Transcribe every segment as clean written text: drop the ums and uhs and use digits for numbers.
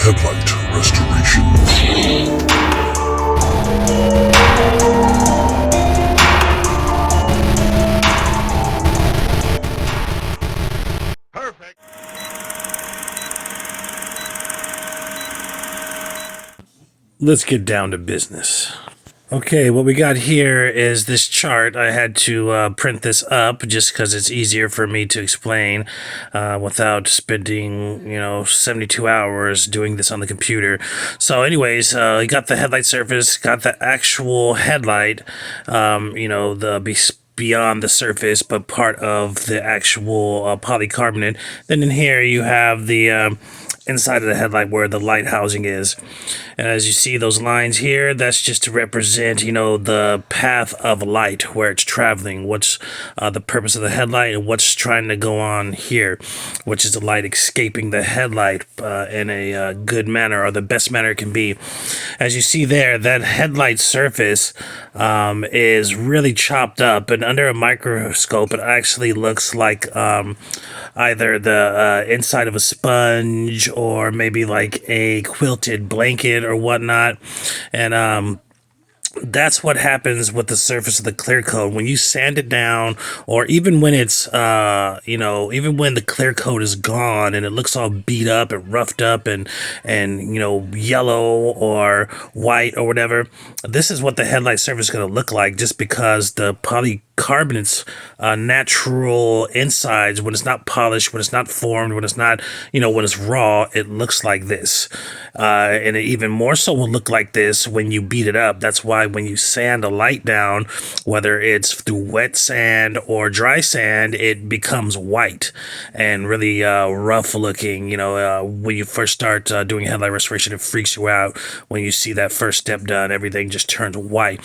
Headlight restoration. Perfect. Let's get down to business. Okay, what we got here is this chart. I had to print this up just because it's easier for me to explain without spending, 72 hours doing this on the computer. So anyways, you got the headlight surface, got the actual headlight, beyond the surface, but part of the actual polycarbonate. Then in here you have the inside of the headlight where the light housing is. And as you see those lines here, that's just to represent, the path of light, where it's traveling, what's the purpose of the headlight, and what's trying to go on here, which is the light escaping the headlight in a good manner, or the best manner it can be. As you see there, that headlight surface is really chopped up, and under a microscope, it actually looks like either the inside of a sponge, or maybe like a quilted blanket or whatnot. And that's what happens with the surface of the clear coat when you sand it down, or even when it's even when the clear coat is gone and it looks all beat up and roughed up and yellow or white or whatever. This is what the headlight surface is going to look like, just because the polycarbonate's natural insides, when it's not polished, when it's not formed, when it's not, when it's raw, it looks like this. And it even more so will look like this when you beat it up. That's why when you sand a light down, whether it's through wet sand or dry sand, it becomes white and really rough looking. When you first start doing headlight restoration, it freaks you out. When you see that first step done, everything just turns white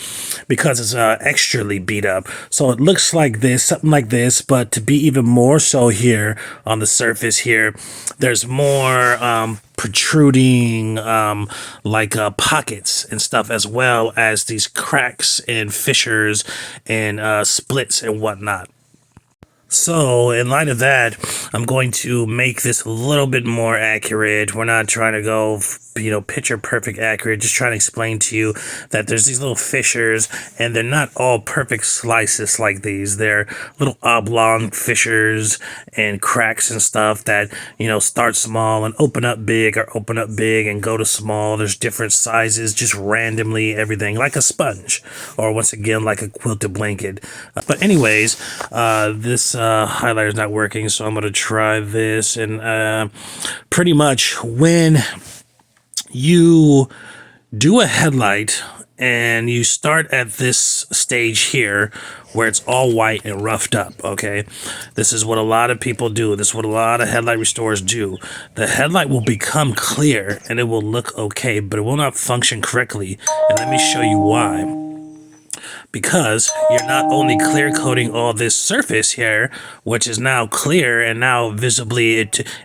because it's extrally beat up. So it looks like this, something like this, but to be even more so here on the surface here, there's more protruding pockets and stuff, as well as these cracks and fissures and splits and whatnot. So in light of that, I'm going to make this a little bit more accurate. We're not trying to go, picture perfect accurate, just trying to explain to you that there's these little fissures, and they're not all perfect slices like these. They're little oblong fissures and cracks and stuff that, start small and open up big, or open up big and go to small. There's different sizes, just randomly, everything, like a sponge, or once again, like a quilted blanket. But anyways, this highlighter is not working, so I'm going to try this. And pretty much when you do a headlight and you start at this stage here where it's all white and roughed up, okay? This is what a lot of people do. This is what a lot of headlight restorers do. The headlight will become clear and it will look okay, but it will not function correctly. And let me show you why. Because you're not only clear coating all this surface here, which is now clear and now visibly,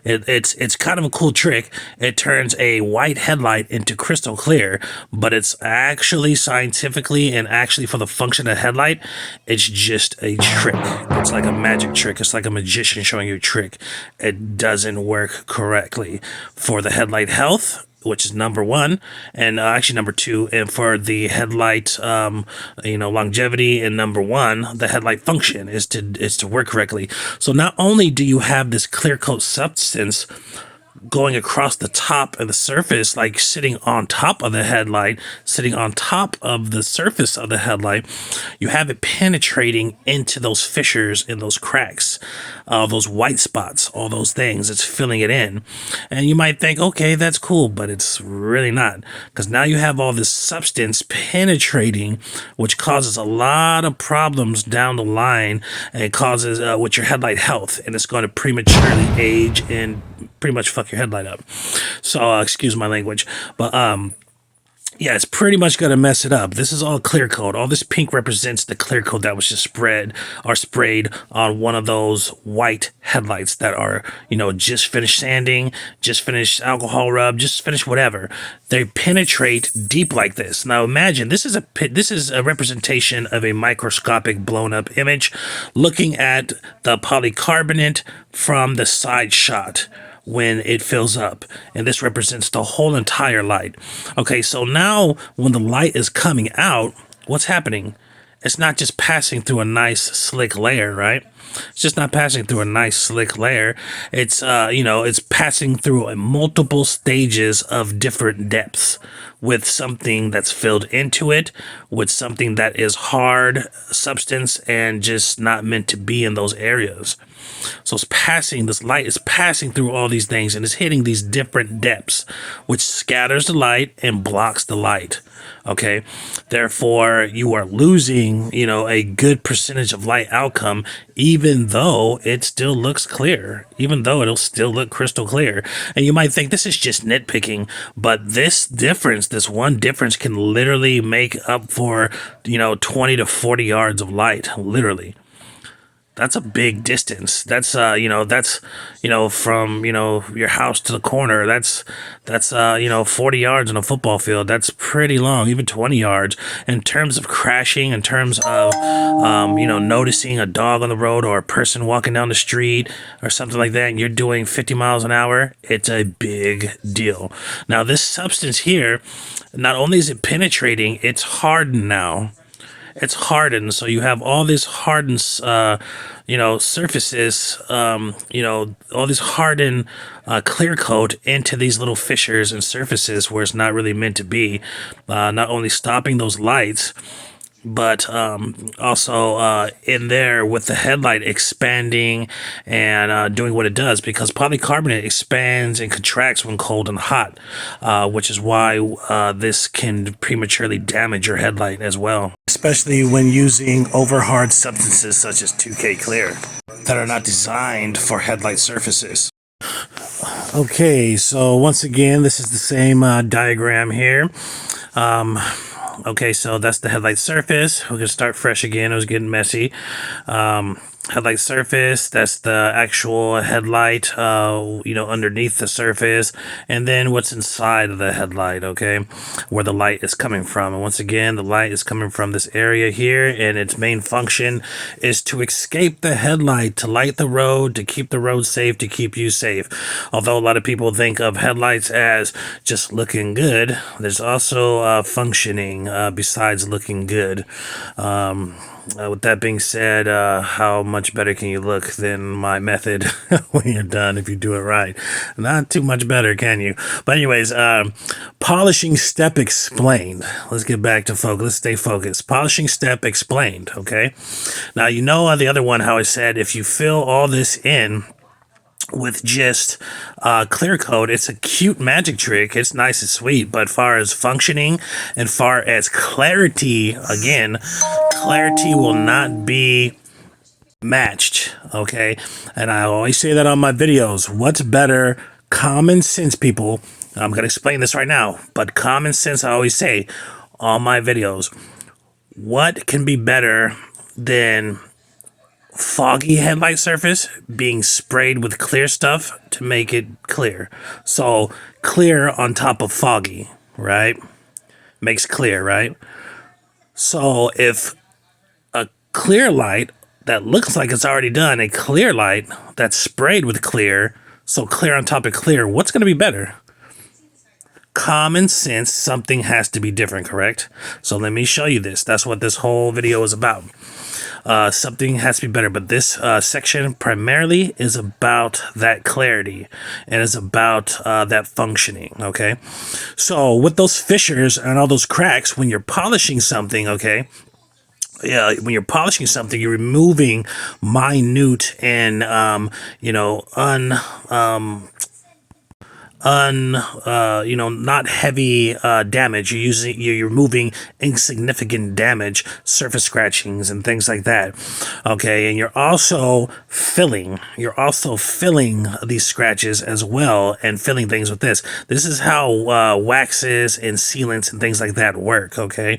it's kind of a cool trick. It turns a white headlight into crystal clear, but it's actually scientifically and actually for the function of headlight, it's just a trick. It's like a magic trick. It's like a magician showing you a trick. It doesn't work correctly for the headlight health, which is number one, and actually number two, and for the headlight, longevity, and number one, the headlight function is to work correctly. So not only do you have this clear coat substance going across the top of the surface, like sitting on top of the headlight, sitting on top of the surface of the headlight, you have it penetrating into those fissures and those cracks, those white spots, all those things. It's filling it in. And you might think, okay, that's cool, but it's really not, because now you have all this substance penetrating, which causes a lot of problems down the line, and it causes with your headlight health, and it's going to prematurely age and pretty much fuck your headlight up. So excuse my language, but yeah, it's pretty much gonna mess it up. This is all clear coat. All this pink represents the clear coat that was just sprayed on one of those white headlights that are, just finished sanding, just finished alcohol rub, just finished whatever. They penetrate deep like this. Now imagine this is a representation of a microscopic blown up image looking at the polycarbonate from the side shot, when it fills up, and this represents the whole entire light. Okay, so now when the light is coming out, what's happening? It's not just passing through a nice slick layer, right? It's just not passing through a nice slick layer. It's it's passing through multiple stages of different depths, with something that's filled into it, with something that is hard substance and just not meant to be in those areas. So this light is passing through all these things, and it's hitting these different depths, which scatters the light and blocks the light. Okay, therefore you are losing, a good percentage of light outcome, even though it still looks clear, even though it'll still look crystal clear. And you might think this is just nitpicking, but this one difference can literally make up for, 20 to 40 yards of light, literally. That's a big distance. That's from, your house to the corner. That's 40 yards on a football field. That's pretty long, even 20 yards. In terms of crashing, in terms of, noticing a dog on the road or a person walking down the street or something like that, and you're doing 50 miles an hour, it's a big deal. Now, this substance here, not only is it penetrating, it's hardened now. It's hardened, so you have all these hardened, surfaces, all this hardened clear coat into these little fissures and surfaces where it's not really meant to be. Not only stopping those lights, but also in there with the headlight expanding and doing what it does, because polycarbonate expands and contracts when cold and hot, which is why this can prematurely damage your headlight as well, especially when using over hard substances such as 2K clear that are not designed for headlight surfaces. Okay, so once again, this is the same diagram here. Okay, so that's the headlight surface. We're going to start fresh again. It was getting messy. Headlight surface, that's the actual headlight, underneath the surface. And then what's inside of the headlight, okay, where the light is coming from. And once again, the light is coming from this area here, and its main function is to escape the headlight, to light the road, to keep the road safe, to keep you safe. Although a lot of people think of headlights as just looking good, there's also functioning besides looking good. With that being said, how much better can you look than my method when you're done if you do it right? Not too much better, can you? But anyways, polishing step explained. Let's get back to focus. Let's stay focused. Polishing step explained, okay? Now, on the other one how I said if you fill all this in with just clear coat, it's a cute magic trick. It's nice and sweet, but far as functioning and far as clarity, again, clarity will not be matched, okay? And I always say that on my videos. What's better? Common sense, people. I'm going to explain this right now, but common sense, I always say on my videos. What can be better than foggy headlight surface being sprayed with clear stuff to make it clear? So clear on top of foggy, right? Makes clear, right? So if a clear light that looks like it's already done, a clear light that's sprayed with clear, so clear on top of clear, what's going to be better? Common sense, something has to be different, correct? So let me show you this. That's what this whole video is about. Something has to be better, but this section primarily is about that clarity and is about that functioning, okay? So with those fissures and all those cracks, when you're polishing something, okay, when you're polishing something, you're removing minute and not heavy damage. You're removing insignificant damage, surface scratchings and things like that. Okay, and you're also filling these scratches as well, and filling things with this. This is how waxes and sealants and things like that work, okay?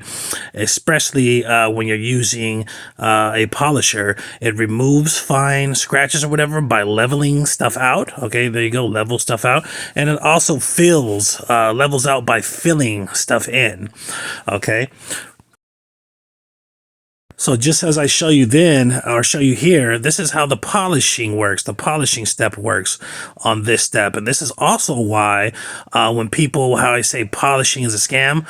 Especially when you're using a polisher, it removes fine scratches or whatever by leveling stuff out. Okay, there you go, level stuff out. And it also levels out by filling stuff in, okay? So just as I show you then, or show you here, this is how the polishing works. The polishing step works on this step. And this is also why when people, how I say polishing is a scam,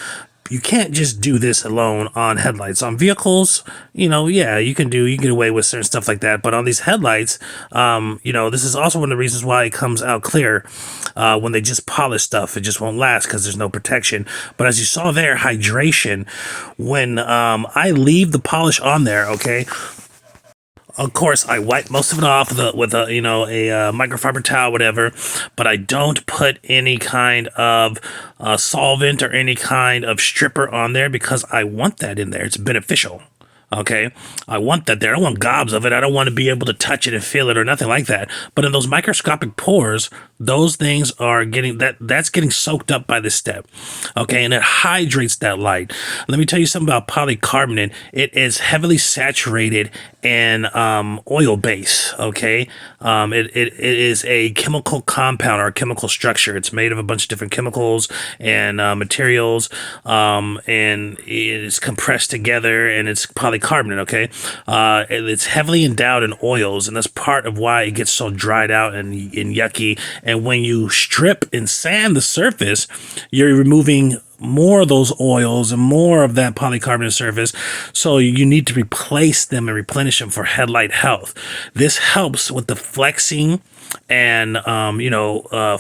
you can't just do this alone on headlights. On vehicles, yeah, you can get away with certain stuff like that. But on these headlights, this is also one of the reasons why it comes out clear when they just polish stuff. It just won't last because there's no protection. But as you saw there, hydration, when I leave the polish on there, okay, of course, I wipe most of it off with a microfiber towel, whatever. But I don't put any kind of solvent or any kind of stripper on there because I want that in there. It's beneficial. Okay, I want that there. I don't want gobs of it. I don't want to be able to touch it and feel it or nothing like that. But in those microscopic pores, those things are that's getting soaked up by this step. Okay, and it hydrates that light. Let me tell you something about polycarbonate. It is heavily saturated in oil base. Okay, it is a chemical compound or a chemical structure. It's made of a bunch of different chemicals and materials, and it's compressed together, and it's polycarbonate. Okay, it's heavily endowed in oils, and that's part of why it gets so dried out and yucky. And when you strip and sand the surface, you're removing more of those oils and more of that polycarbonate surface. So you need to replace them and replenish them for headlight health. This helps with the flexing and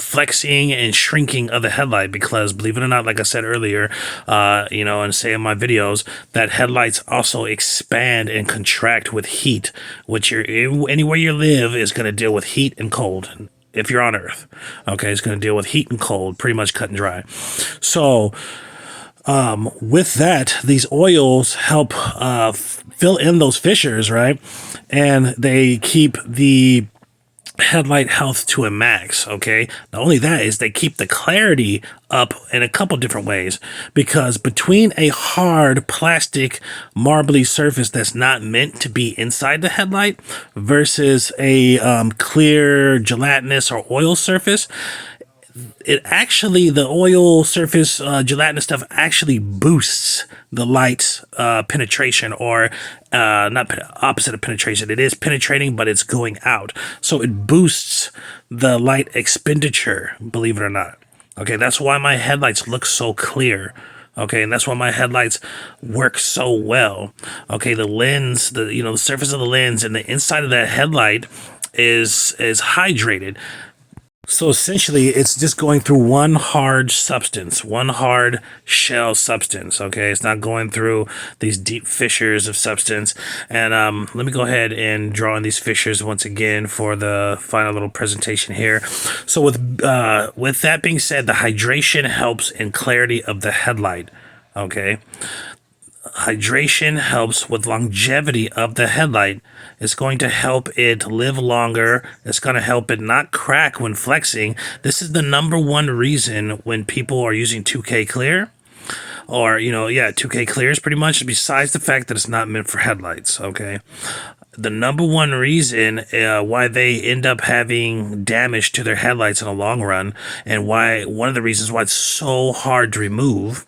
flexing and shrinking of the headlight, because believe it or not, like I said earlier, and say in my videos, that headlights also expand and contract with heat, which anywhere you live is going to deal with heat and cold. If you're on Earth, okay, it's going to deal with heat and cold, pretty much cut and dry. So with that, these oils help fill in those fissures, right? And they keep the headlight health to a max. Okay, not only that, is they keep the clarity up in a couple different ways, because between a hard plastic marbly surface that's not meant to be inside the headlight versus a clear gelatinous or oil surface, the oil surface gelatinous stuff actually boosts the light's penetration, or opposite of penetration. It is penetrating, but it's going out. So it boosts the light expenditure, believe it or not. Okay, that's why my headlights look so clear. Okay, and that's why my headlights work so well. Okay, the lens, the surface of the lens and the inside of that headlight is hydrated. So essentially, it's just going through one hard substance, one hard shell substance. Okay, it's not going through these deep fissures of substance. And let me go ahead and draw in these fissures once again for the final little presentation here. So with that being said, the hydration helps in clarity of the headlight. Okay. Hydration helps with longevity of the headlight. It's going to help it live longer. It's going to help it not crack when flexing. This is the number one reason when people are using 2K clear, or 2K clears pretty much, besides the fact that it's not meant for headlights. Okay, the number one reason why they end up having damage to their headlights in the long run, and one of the reasons why it's so hard to remove,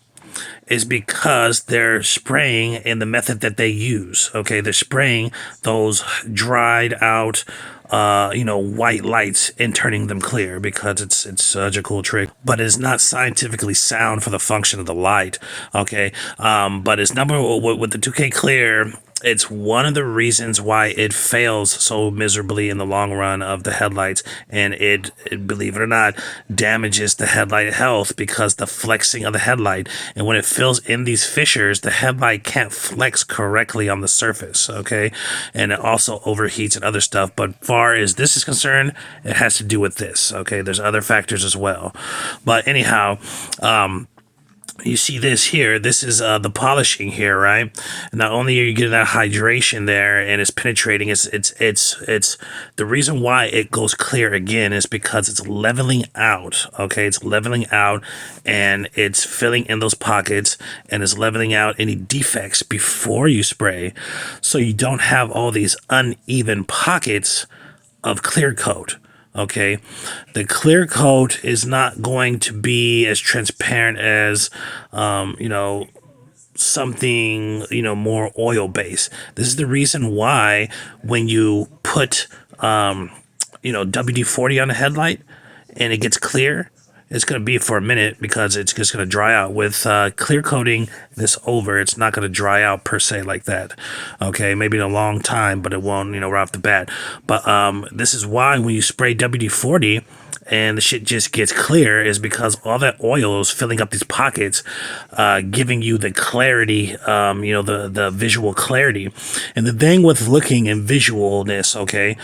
is because they're spraying in the method that they use. Okay, they're spraying those dried out white lights and turning them clear, because it's such a cool trick, but it's not scientifically sound for the function of the light. Okay, but it's with the 2K clear. It's one of the reasons why it fails so miserably in the long run of the headlights, and it, believe it or not, damages the headlight health, because the flexing of the headlight, and when it fills in these fissures, the headlight can't flex correctly on the surface. Okay, and it also overheats and other stuff. But far as this is concerned, it has to do with this. Okay, there's other factors as well, but anyhow, you see this here. This is the polishing here, right? Not only are you getting that hydration there, and it's penetrating. It's the reason why it goes clear again is because it's leveling out. Okay, it's leveling out, and it's filling in those pockets, and it's leveling out any defects before you spray, so you don't have all these uneven pockets of clear coat. Okay, the clear coat is not going to be as transparent as, something, more oil based. This is the reason why when you put, WD-40 on a headlight and it gets clear, it's going to be for a minute because it's just going to dry out. With clear coating this over, it's not going to dry out per se like that. Okay, maybe in a long time, but it won't, right off the bat. But this is why when you spray WD-40 and the shit just gets clear, is because all that oil is filling up these pockets, giving you the clarity, the visual clarity. And the thing with looking and visualness, okay,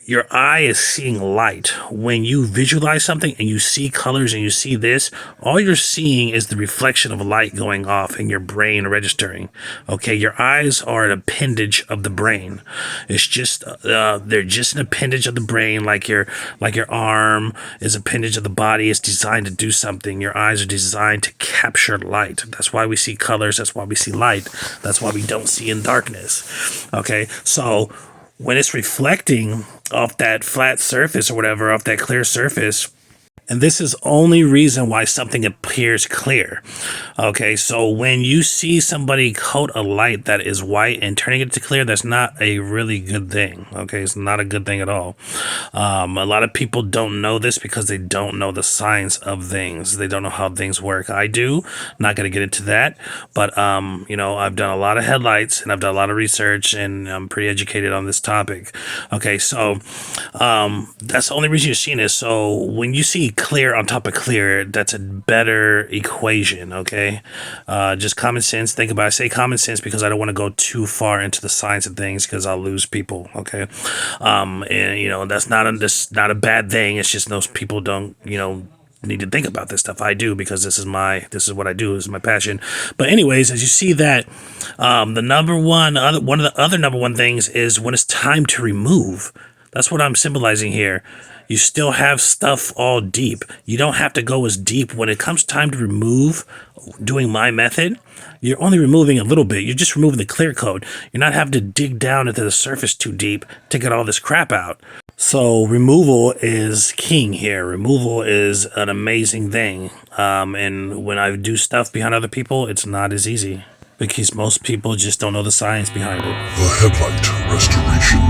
your eye is seeing light. When you visualize something and you see colors and you see this, all you're seeing is the reflection of light going off in your brain registering. Okay, your eyes are an appendage of the brain. It's just they're just an appendage of the brain, like your arm is an appendage of the body. It's designed to do something. Your eyes are designed to capture light. That's why we see colors. That's why we see light. That's why we don't see in darkness. Okay, so when it's reflecting off that flat surface or whatever, off that clear surface, and this is only reason why something appears clear. Okay, so when you see somebody coat a light that is white and turning it to clear, that's not a really good thing. Okay, it's not a good thing at all. A lot of people don't know this because they don't know the science of things. They don't know how things work. I do. Not going to get into that, but I've done a lot of headlights and I've done a lot of research and I'm pretty educated on this topic. Okay, so that's the only reason you're seeing this. So when you see clear on top of clear, that's a better equation. Okay, just common sense. Think about it. I say common sense because I don't want to go too far into the science of things because I'll lose people. Okay, and that's not a bad thing. It's just those people don't need to think about this stuff. I do, because this is what I do. This is my passion. But anyways, as you see that, one of the other number one things is when it's time to remove. That's what I'm symbolizing here. You still have stuff all deep. You don't have to go as deep. When it comes time to remove, doing my method, you're only removing a little bit. You're just removing the clear coat. You're not having to dig down into the surface too deep to get all this crap out. So removal is king here. Removal is an amazing thing. And when I do stuff behind other people, it's not as easy because most people just don't know the science behind it. The Headlight Restoration.